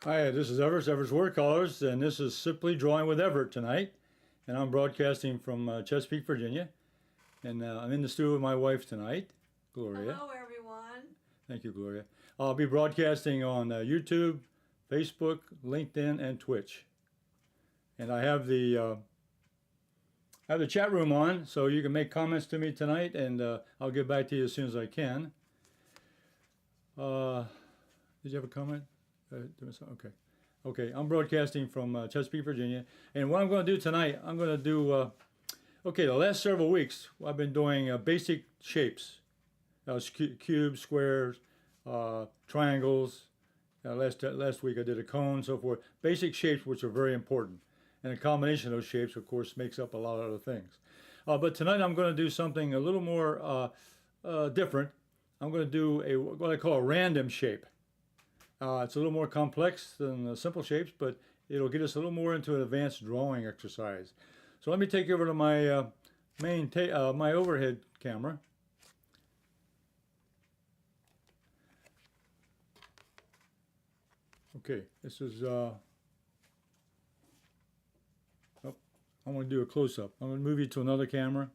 Hi, this is Everett's Watercolors, and this is Simply Drawing with Everett tonight. And I'm broadcasting from Chesapeake, Virginia. And I'm in the studio with my wife tonight, Gloria. Hello, everyone. Thank you, Gloria. I'll be broadcasting on YouTube, Facebook, LinkedIn, and Twitch. And I have the chat room on, so you can make comments to me tonight, and I'll get back to you as soon as I can. Did you have a comment? Okay. Okay, I'm broadcasting from Chesapeake, Virginia. And what I'm going to do tonight, I'm going to do, okay, the last several weeks, I've been doing basic shapes. Cubes, squares, triangles. Last week I did a cone, so forth. Basic shapes, which are very important. And a combination of those shapes, of course, makes up a lot of other things. But tonight I'm going to do something a little more different. I'm going to do what I call a random shape. It's a little more complex than the simple shapes, but it'll get us a little more into an advanced drawing exercise. So let me take you over to my my overhead camera. Okay, this is oh, I'm going to do a close-up. I'm going to move you to another camera.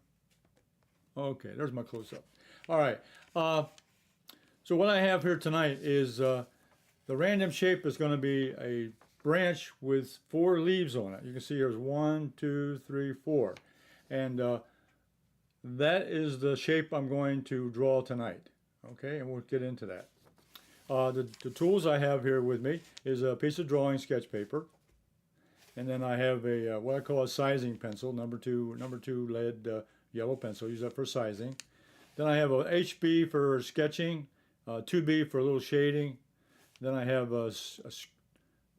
Okay, there's my close-up. All right. So what I have here tonight is the random shape is going to be a branch with 4 leaves on it. You can see there's 1, 2, 3, 4. And that is the shape I'm going to draw tonight. Okay, and we'll get into that. The tools I have here with me is a piece of drawing sketch paper. And then I have a what I call a sizing pencil, number two lead yellow pencil. Use that for sizing. Then I have a HB for sketching, 2B for a little shading. Then I have a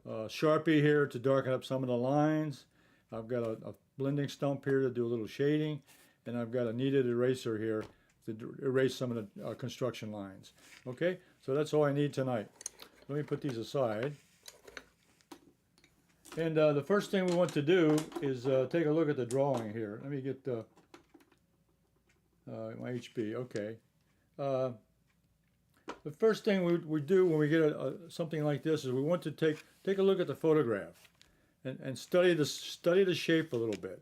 Sharpie here to darken up some of the lines. I've got a blending stump here to do a little shading. And I've got a kneaded eraser here to erase some of the construction lines. Okay, so that's all I need tonight. Let me put these aside. And the first thing we want to do is take a look at the drawing here. Let me get my HB. Okay. The first thing we do when we get something like this is we want to take a look at the photograph and study the shape a little bit.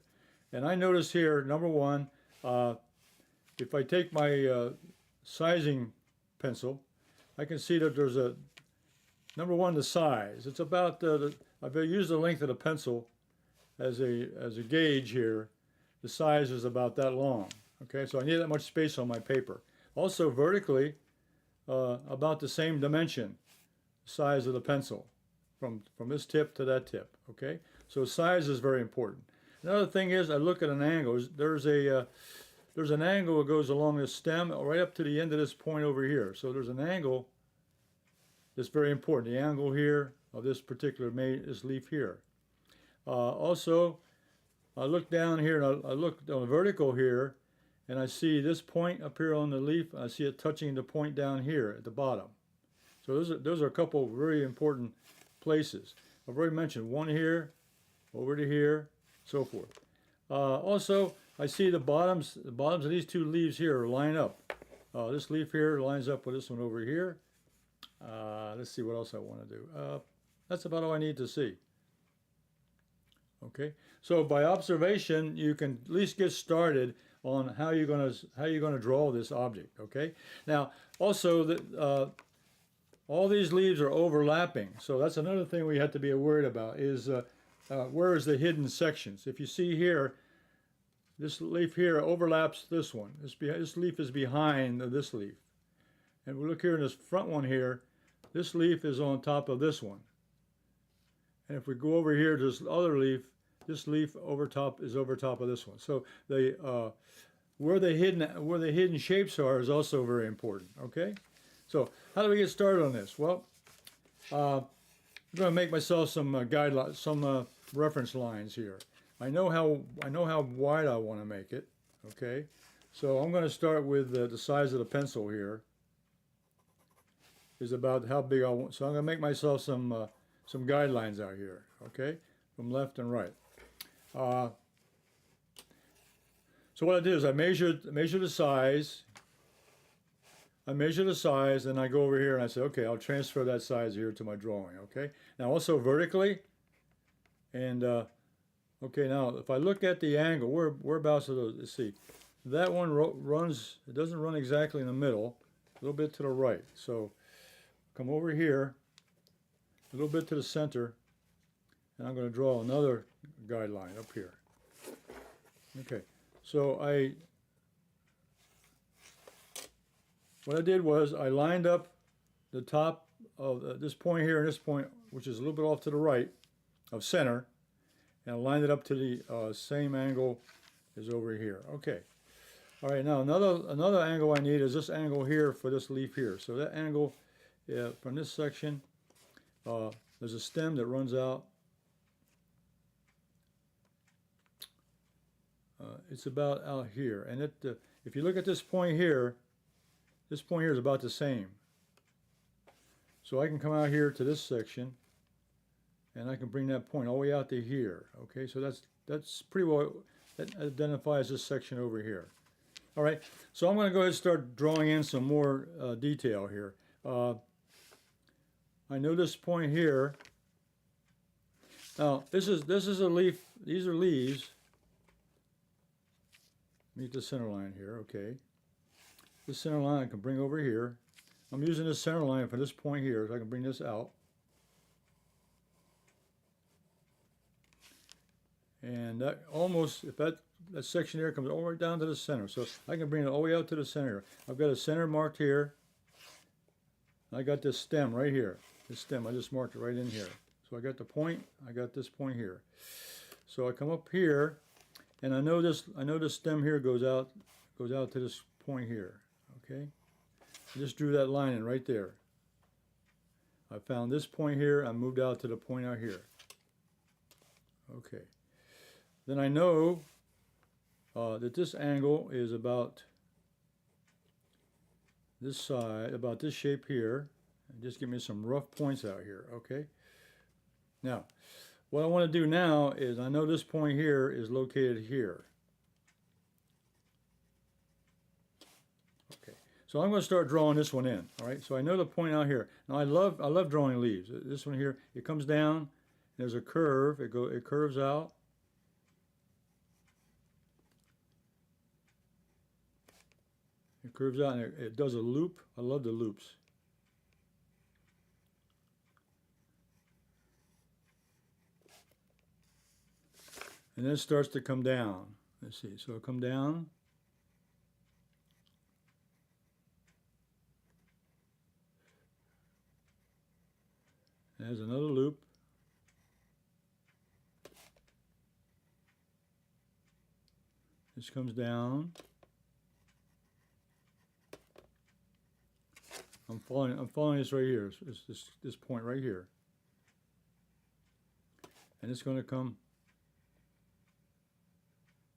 And I notice here, number one, if I take my sizing pencil, I can see that there's number one, the size. It's about I've used the length of the pencil as a gauge here. The size is about that long. Okay, so I need that much space on my paper. Also vertically, about the same dimension, size of the pencil, from this tip to that tip. Okay, so size is very important. Another thing is I look at an angle. There's an angle that goes along this stem right up to the end of this point over here. So there's an angle that's very important. The angle here of this particular this leaf here. Also, I look down here and I look on the vertical here. And I see this point up here on the leaf. I see it touching the point down here at the bottom. So those are a couple of very important places. I've already mentioned one here, over to here, so forth. Also, I see the bottoms of these 2 leaves here line up. This leaf here lines up with this one over here. Let's see what else I want to do. That's about all I need to see. Okay, so by observation, you can at least get started on how you're going to draw this object. Okay, now also all these leaves are overlapping, so that's another thing we have to be worried about is where is the hidden sections. If you see here, this leaf here overlaps this one. This leaf is behind this leaf, and we look here in this front one here. This leaf is on top of this one. And if we go over here to this other leaf, this leaf is over top of this one. So where the hidden shapes are is also very important. Okay, so how do we get started on this? Well, I'm going to make myself some reference lines here. I know how wide I want to make it. Okay, so I'm going to start with the size of the pencil here. Is about how big I want. So I'm going to make myself some guidelines out here, okay, from left and right. So what I did is I measured the size. I measure the size, and I go over here and I say, okay, I'll transfer that size here to my drawing, okay? Now also vertically, and okay, now if I look at the angle, whereabouts are those? Let's see. That one runs, it doesn't run exactly in the middle, a little bit to the right. So come over here, a little bit to the center, and I'm going to draw another guideline up here. Okay, so what I did was I lined up the top of this point here and this point, which is a little bit off to the right of center, and I lined it up to the same angle as over here. Okay. All right, now another angle I need is this angle here for this leaf here. So that angle from this section, there's a stem that runs out. It's about out here, and if you look at this point here is about the same. So I can come out here to this section, and I can bring that point all the way out to here. Okay, so that's pretty well, that identifies this section over here. All right, so I'm going to go ahead and start drawing in some more detail here. I know this point here. Now this is a leaf. These are leaves. Meet the center line here. Okay, this center line I can bring over here. I'm using this center line for this point here, so I can bring this out. And that almost, if that section there comes all the way down to the center, so I can bring it all the way out to the center. I've got a center marked here. I got this stem right here. This stem, I just marked it right in here. So I got the point, I got this point here. So I come up here, and I know this stem here goes out to this point here. Okay? I just drew that line in right there. I found this point here, I moved out to the point out here. Okay. Then I know that this angle is about this side, about this shape here. And just give me some rough points out here, okay? Now, what I want to do now is I know this point here is located here. Okay, so I'm going to start drawing this one in, all right? So I know the point out here. Now I love drawing leaves. This one here, it comes down, there's a curve, it curves out. It curves out and it does a loop. I love the loops. And then it starts to come down. Let's see, so it'll come down. There's another loop. This comes down. I'm following this right here. It's this point right here. And it's going to come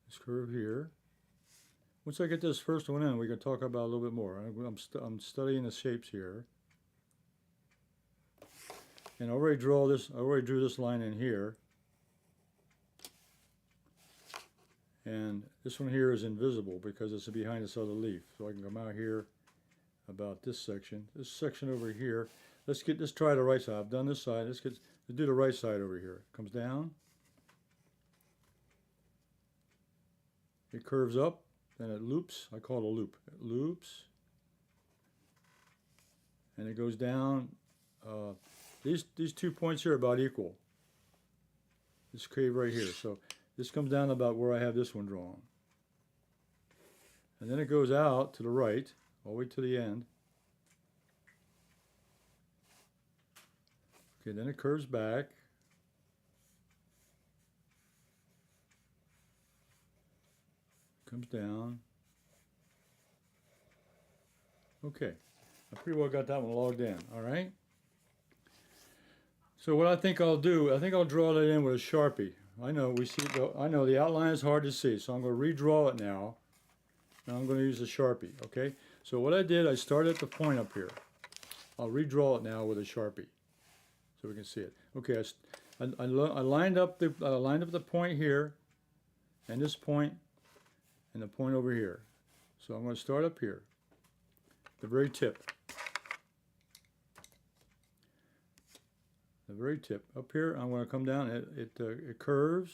this curve here. Once I get this first one in, we can talk about it a little bit more. I'm studying the shapes here. And I already drew this line in here. And this one here is invisible because it's behind this other leaf. So I can come out here about this section over here. Let's try the right side. I've done this side. Let's do the right side over here. It comes down. It curves up, then it loops. I call it a loop. It loops, and it goes down. These 2 points here are about equal. This curve right here. So this comes down about where I have this one drawn. And then it goes out to the right, all the way to the end. Okay, then it curves back. Comes down. Okay, I pretty well got that one logged in, all right? So what I think I'll do, I think I'll draw that in with a Sharpie. I know the outline is hard to see, so I'm going to redraw it now. And I'm going to use a Sharpie, okay? So what I did, I started at the point up here. I'll redraw it now with a Sharpie so we can see it. Okay, I lined up the point here, and this point, and the point over here. So I'm going to start up here. the very tip. The very tip. Up here, I'm going to come down. It curves.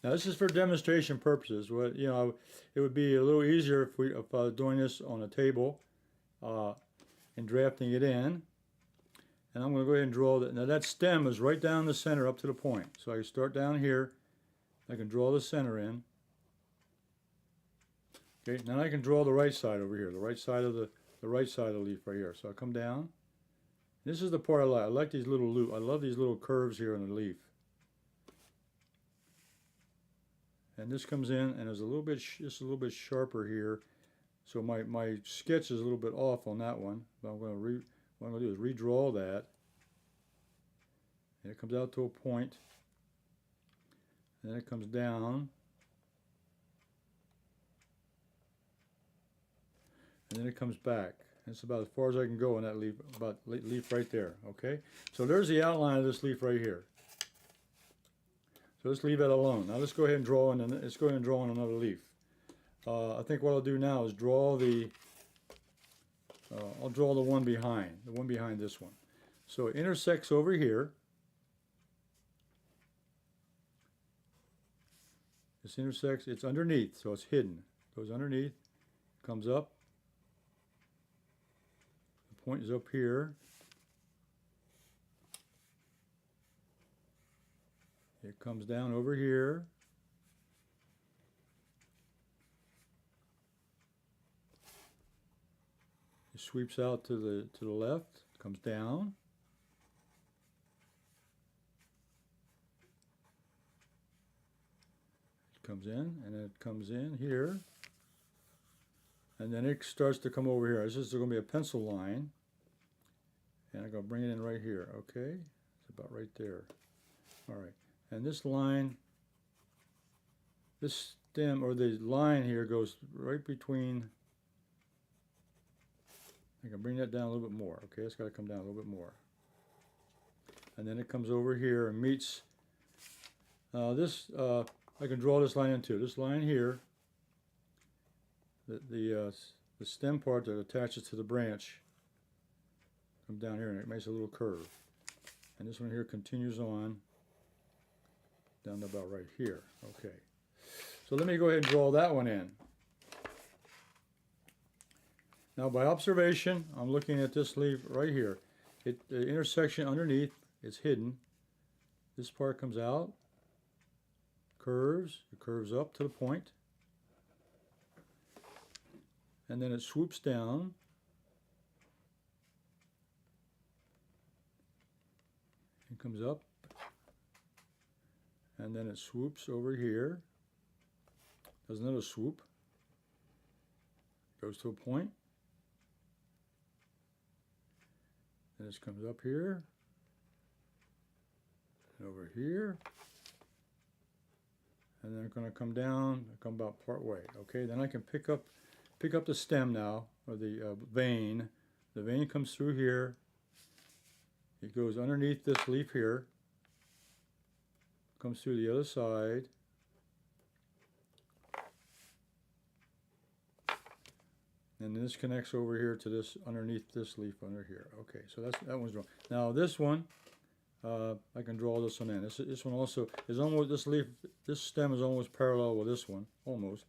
Now this is for demonstration purposes. What it would be a little easier if I was doing this on a table and drafting it in. And I'm going to go ahead and draw that. Now that stem is right down the center up to the point. So I start down here. I can draw the center in. Okay. Now I can draw the right side over here. The right side of the right side of the leaf right here. So I come down. This is the part I like. I like these little loops. I love these little curves here in the leaf. And this comes in, and there's a little bit, just a little bit sharper here. So my sketch is a little bit off on that one. But what I'm going to do is redraw that. And it comes out to a point. And then it comes down. And then it comes back. And it's about as far as I can go on that leaf, about leaf right there. Okay? So there's the outline of this leaf right here. So let's leave that alone. Now let's go ahead and draw in. Let's go ahead and draw on another leaf. I think what I'll do now is draw the. I'll draw the one behind this one. So it intersects over here. This intersects. It's underneath, so it's hidden. Goes underneath, comes up. The point is up here. It comes down over here. It sweeps out to the left, comes down. It comes in, and then it comes in here. And then it starts to come over here. This is going to be a pencil line. And I'm going to bring it in right here, okay? It's about right there. All right. And this line, this stem, or the line here goes right between, I can bring that down a little bit more. Okay, it's got to come down a little bit more. And then it comes over here and meets, I can draw this line into. This line here, the stem part that attaches to the branch, comes down here and it makes a little curve. And this one here continues on down to about right here. Okay. So let me go ahead and draw that one in. Now by observation, I'm looking at this leaf right here. The intersection underneath is hidden. This part comes out, curves, it curves up to the point, and then it swoops down. And comes up. And then it swoops over here, does another swoop, goes to a point, then this comes up here, and over here, and then it's going to come down, come about part way. Okay, then I can pick up the stem now, or the vein. The vein comes through here, it goes underneath this leaf here, comes through the other side, and this connects over here to this, underneath this leaf under here. Okay, so that one's drawn. Now this one, I can draw this one in. This one also is almost, this stem is almost parallel with this one, almost.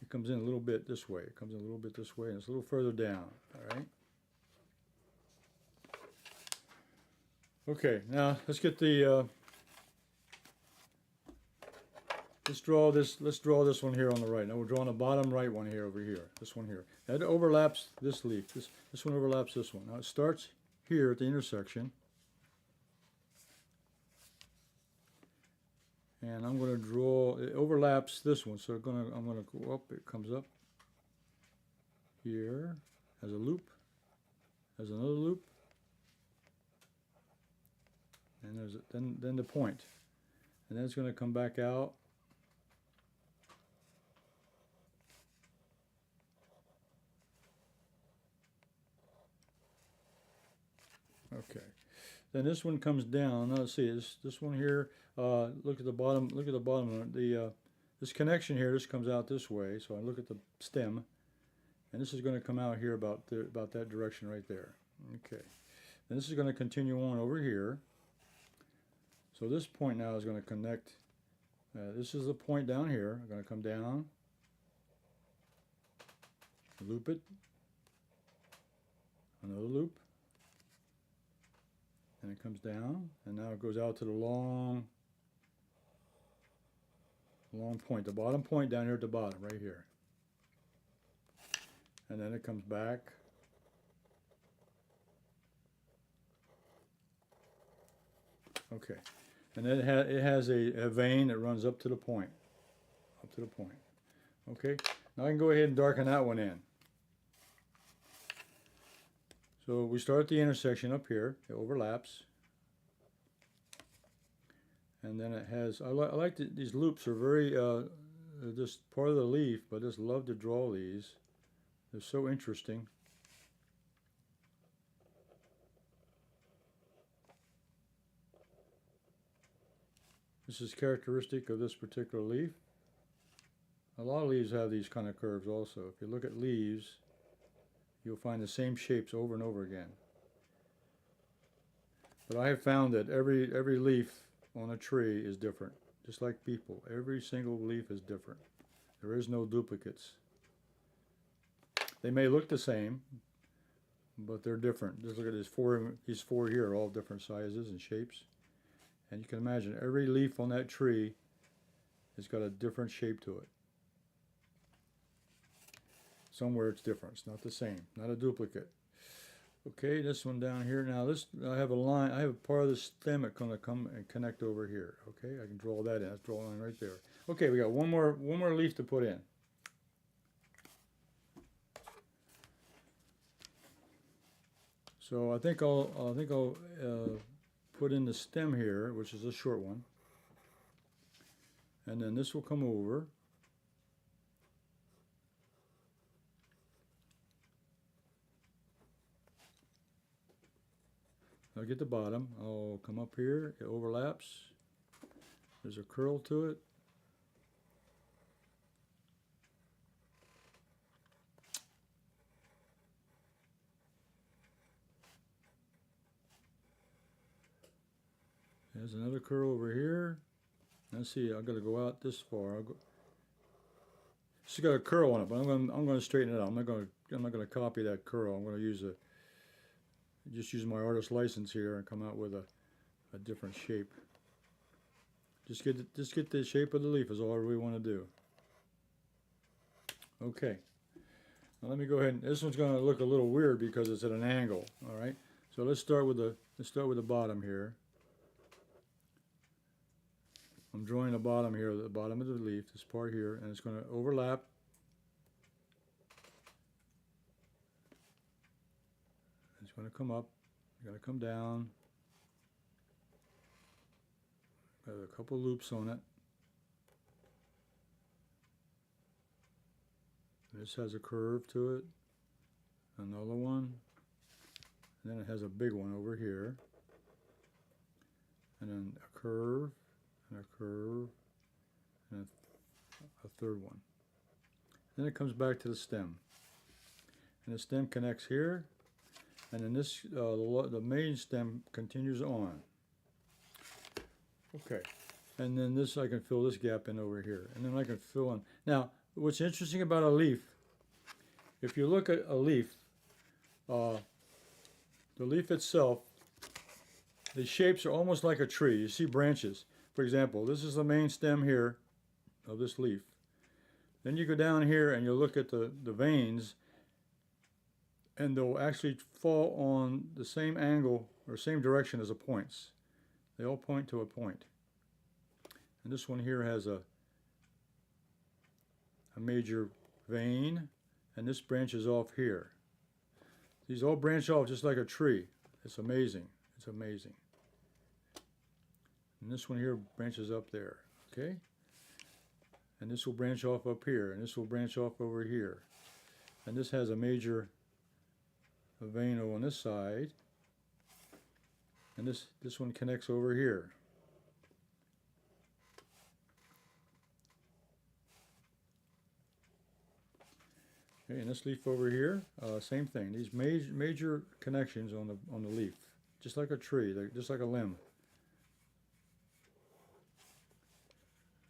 It comes in a little bit this way. It comes in a little bit this way, and it's a little further down. All right. Okay, now let's get the. Let's draw this one here on the right. Now we're drawing the bottom right one here over here. This one here. That overlaps this leaf. This one overlaps this one. Now it starts here at the intersection. And I'm going to draw, it overlaps this one. So I'm going to go up, it comes up here, has a loop, There's another loop. And there's then the point. And then it's going to come back out. Okay. Then this one comes down. Now let's see, this one here, look at the bottom, this connection here, this comes out this way, so I look at the stem, and this is going to come out here about that direction right there. Okay. Then this is going to continue on over here. So this point now is going to connect, this is the point down here. I'm going to come down, loop it, another loop, and it comes down, and now it goes out to the long point, the bottom point down here at the bottom, right here. And then it comes back. Okay. And then it has a vein that runs up to the point. Okay. Now I can go ahead and darken that one in. So we start at the intersection up here. It overlaps. And then it has, I like these loops are very, they're just part of the leaf, but I just love to draw these. They're so interesting. This is characteristic of this particular leaf. A lot of leaves have these kind of curves also. If you look at leaves, you'll find the same shapes over and over again. But I have found that every leaf on a tree is different. Just like people, every single leaf is different. There is no duplicates. They may look the same, but they're different. Just look at these four here are all different sizes and shapes. And you can imagine every leaf on that tree has got a different shape to it. Somewhere it's different. It's not the same. Not a duplicate. Okay, this one down here. Now this, I have a line. I have a part of the stem that's going to come and connect over here. Okay, I can draw that in. Let's draw a line right there. Okay, we got one more leaf to put in. So I think I'll put in the stem here, which is a short one, and then this will come over. I'll get the bottom. I'll come up here. It overlaps. There's a curl to it. There's another curl over here. Let's see. I've got to go out this far. It's got a curl on it, but I'm going to straighten it out. I'm not going to copy that curl. I'm going to just use my artist license here and come out with a different shape. Just get the shape of the leaf is all we want to do. Okay. Now let me go ahead. This one's going to look a little weird because it's at an angle. All right. So let's start with the bottom here. I'm drawing the bottom here, the bottom of the leaf, this part here, and it's going to overlap. It's going to come up. It's going to come down. Got a couple loops on it. This has a curve to it. Another one. And then it has a big one over here. And then a curve. And a curve, and a third one. Then it comes back to the stem, and the stem connects here, and then this the main stem continues on. Okay, and then this I can fill this gap in over here, and then I can fill in. Now, what's interesting about a leaf, if you look at a leaf, the leaf itself, the shapes are almost like a tree. You see branches. For example, this is the main stem here of this leaf. Then you go down here and you look at the veins, and they'll actually fall on the same angle or same direction as the points. They all point to a point. And this one here has a major vein, and this branches off here. These all branch off just like a tree. It's amazing. It's amazing. And this one here branches up there. Okay? And this will branch off up here. And this will branch off over here. And this has a major vein on this side. And this one connects over here. Okay, and this leaf over here, same thing. These major connections on the leaf, just like a tree, just like a limb.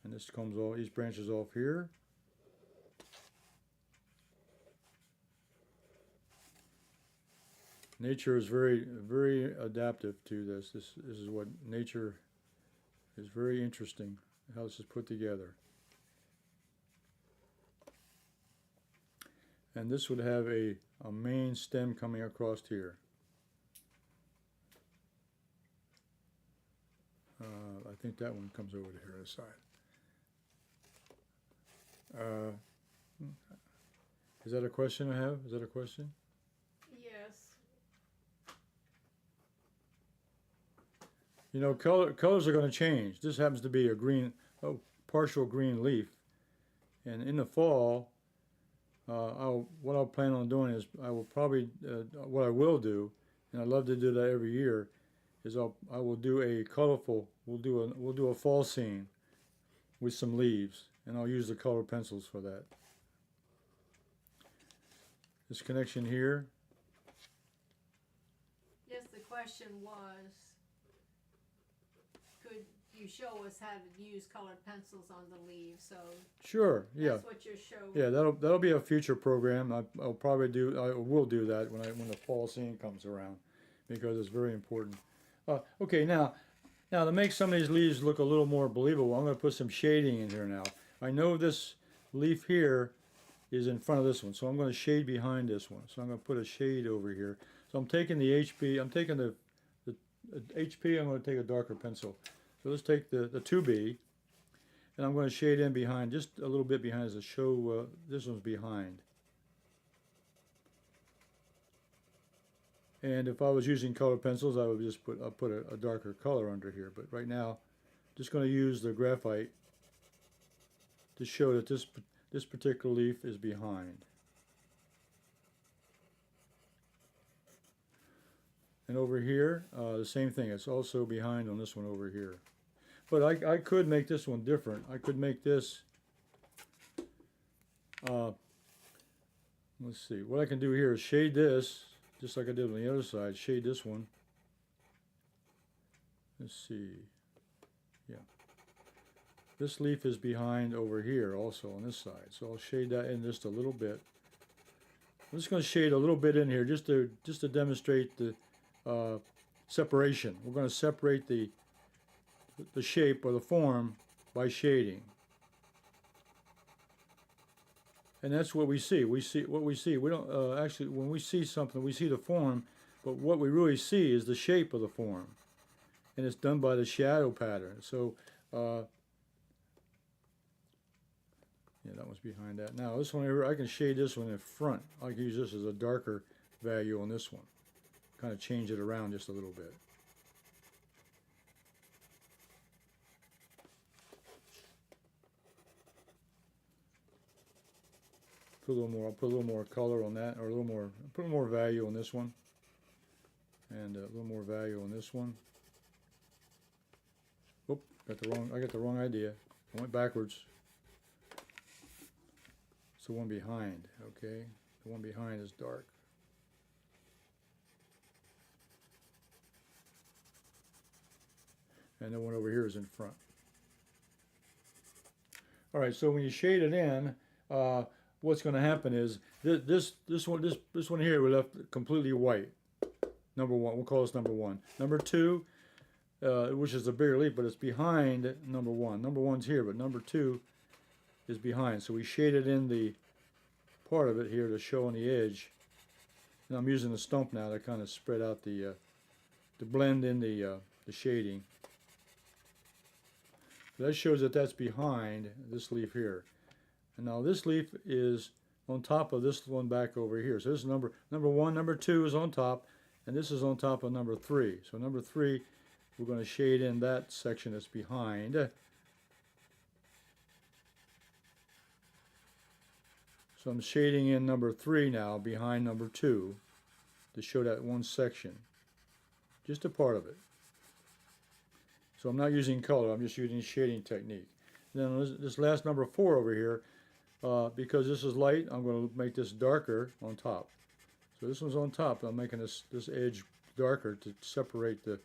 And this comes all these branches off here. Nature is very adaptive to this. This is what nature is very interesting, how this is put together. And this would have a main stem coming across here. I think that one comes over to here on the side. Is that a question I have? Is that a question? Yes. You know, colors are going to change. This happens to be a green, partial green leaf. And in the fall, what I'll plan on doing is I will probably, what I will do, and I love to do that every year, is I will do a colorful, we'll do a fall scene with some leaves, and I'll use the color pencils for that. This connection here. Yes, the question was, could you show us how to use colored pencils on the leaves? So Sure, yeah. that's what you're showing. Yeah, that'll be a future program. I will do that when the fall scene comes around, because it's very important. Okay, now to make some of these leaves look a little more believable, I'm going to put some shading in here now. I know this leaf here is in front of this one, so I'm going to shade behind this one. So I'm going to put a shade over here. So I'm taking the HB, I'm taking the HP, I'm going to take a darker pencil. So let's take the 2B, and I'm going to shade in behind, just a little bit behind to show this one's behind. And if I was using color pencils, I would just put a darker color under here. But right now, just going to use the graphite to show that this particular leaf is behind. And over here, the same thing. It's also behind on this one over here. But I could make this one different. I could make this, let's see, what I can do here is shade this, just like I did on the other side, shade this one. Let's see, yeah. This leaf is behind over here also on this side, so I'll shade that in just a little bit. I'm just going to shade a little bit in here just to demonstrate the separation. We're going to separate the shape or the form by shading. And that's what we see. We don't actually, when we see something, we see the form, but what we really see is the shape of the form. And it's done by the shadow pattern. So, yeah, that one's behind that. Now, this one here, I can shade this one in front. I can use this as a darker value on this one. Kind of change it around just a little bit. Put a little more. I'll put a little more color on that, or a little more. Put more value on this one, and a little more value on this one. Oop, I got the wrong idea. I went backwards. It's the one behind. Okay, the one behind is dark. And the one over here is in front. All right. So when you shade it in, what's going to happen is this one here we left completely white. Number one, we'll call this number one. Number two, which is a bigger leaf, but it's behind number one. Number one's here, but number two is behind. So we shaded in the part of it here to show on the edge. And I'm using the stump now to kind of spread out to blend in the shading. So that shows that that's behind this leaf here. And now this leaf is on top of this one back over here. So this is number one, number two is on top, and this is on top of number three. So number three, we're going to shade in that section that's behind. So I'm shading in number three now behind number two to show that one section, just a part of it. So I'm not using color, I'm just using shading technique. Then this last number four over here, because this is light, I'm going to make this darker on top. So this one's on top, I'm making this edge darker to separate the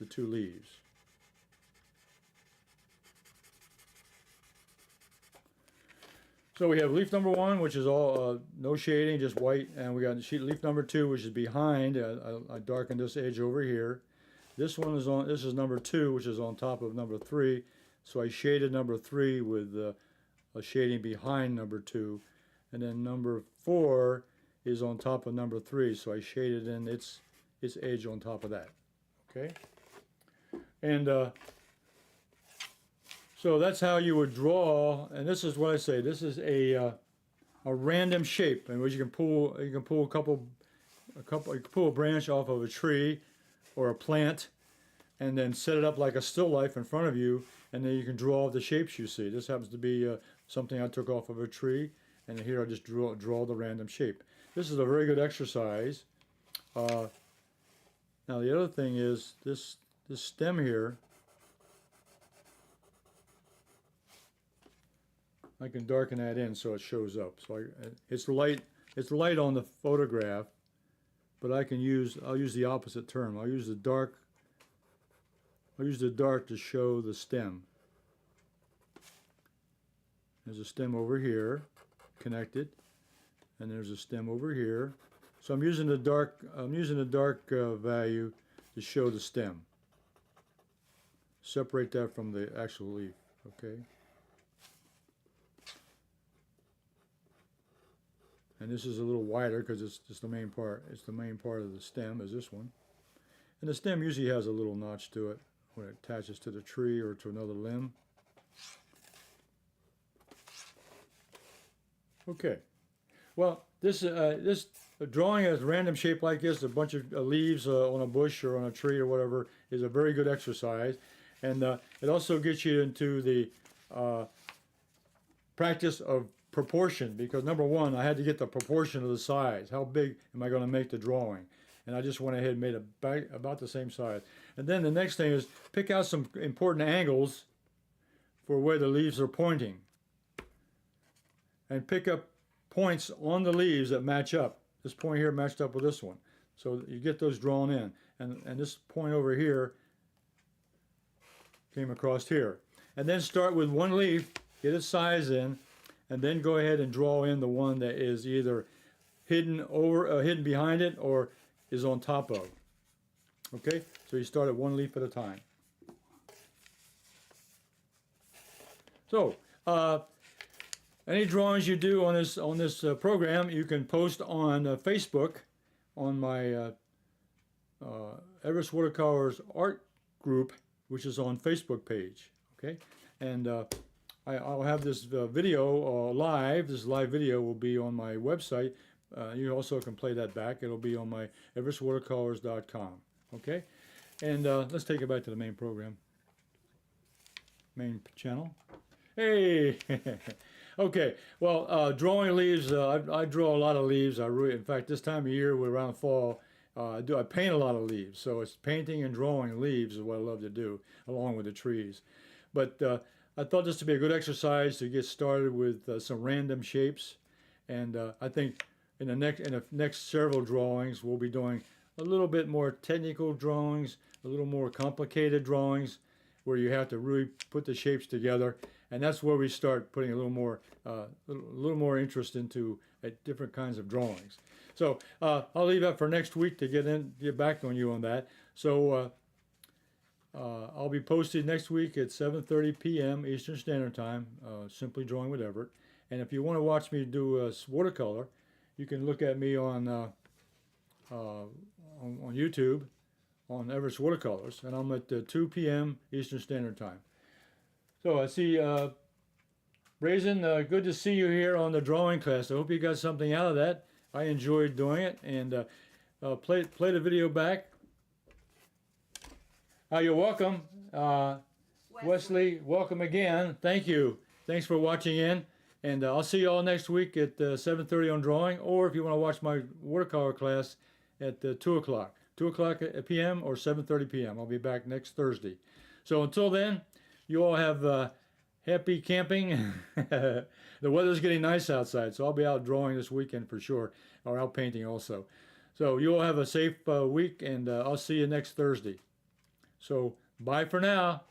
two leaves. So we have leaf number one, which is all no shading, just white, and we got leaf number two, which is behind. I darkened this edge over here. This one is on. This is number two, which is on top of number three. So I shaded number three with a shading behind number two, and then number four is on top of number three. So I shaded in its edge on top of that. Okay, and so that's how you would draw. And this is what I say. This is a random shape, in which you can pull you can pull a branch off of a tree or a plant, and then set it up like a still life in front of you, and then you can draw the shapes you see. This happens to be something I took off of a tree, and here I just draw the random shape. This is a very good exercise. Now the other thing is this stem here. I can darken that in so it shows up. So it's light on the photograph, but I'll use the opposite term. I'll use the dark to show the stem. There's a stem over here, connected, and there's a stem over here. So I'm using the dark value to show the stem. Separate that from the actual leaf. Okay. And this is a little wider because it's just the main part. It's the main part of the stem is this one. And the stem usually has a little notch to it when it attaches to the tree or to another limb. Okay. Well, this drawing a random shape like this, a bunch of leaves on a bush or on a tree or whatever, is a very good exercise. And it also gets you into the practice of proportion, because number one, I had to get the proportion of the size. How big am I going to make the drawing? And I just went ahead and made it about the same size. And then the next thing is pick out some important angles for where the leaves are pointing. And pick up points on the leaves that match up. This point here matched up with this one. So you get those drawn in. And this point over here came across here. And then start with one leaf, get its size in, and then go ahead and draw in the one that is either hidden behind it or is on top of. Okay, so you start at one leaf at a time. So any drawings you do on this program, you can post on Facebook on my Everetts Watercolors art group, which is on Facebook page. Okay, and I'll have this video live. This live video will be on my website. You also can play that back. It'll be on my everettswatercolors.com. Okay? And let's take it back to the main program. Main channel. Hey! Okay. Well, drawing leaves, I draw a lot of leaves. In fact, this time of year, we're around fall, I paint a lot of leaves. So it's painting and drawing leaves is what I love to do, along with the trees. But I thought this would be a good exercise to get started with some random shapes, and I think in the next several drawings we'll be doing a little bit more technical drawings, a little more complicated drawings, where you have to really put the shapes together, and that's where we start putting a little more interest into different kinds of drawings. So I'll leave that for next week to get back on you on that. So. I'll be posted next week at 7:30 p.m. Eastern Standard Time, Simply Drawing with Everett. And if you want to watch me do watercolor, you can look at me on YouTube on Everett's Watercolors, and I'm at 2 p.m. Eastern Standard Time. So I see Brazen, good to see you here on the drawing class. I hope you got something out of that. I enjoyed doing it, and play the video back. You're welcome. Wesley, welcome again. Thank you. Thanks for watching in. And I'll see you all next week at 7:30 on drawing, or if you want to watch my watercolor class at 2 o'clock. 2 o'clock p.m. or 7:30 p.m. I'll be back next Thursday. So until then, you all have happy camping. The weather's getting nice outside, so I'll be out drawing this weekend for sure, or out painting also. So you all have a safe week, and I'll see you next Thursday. So bye for now.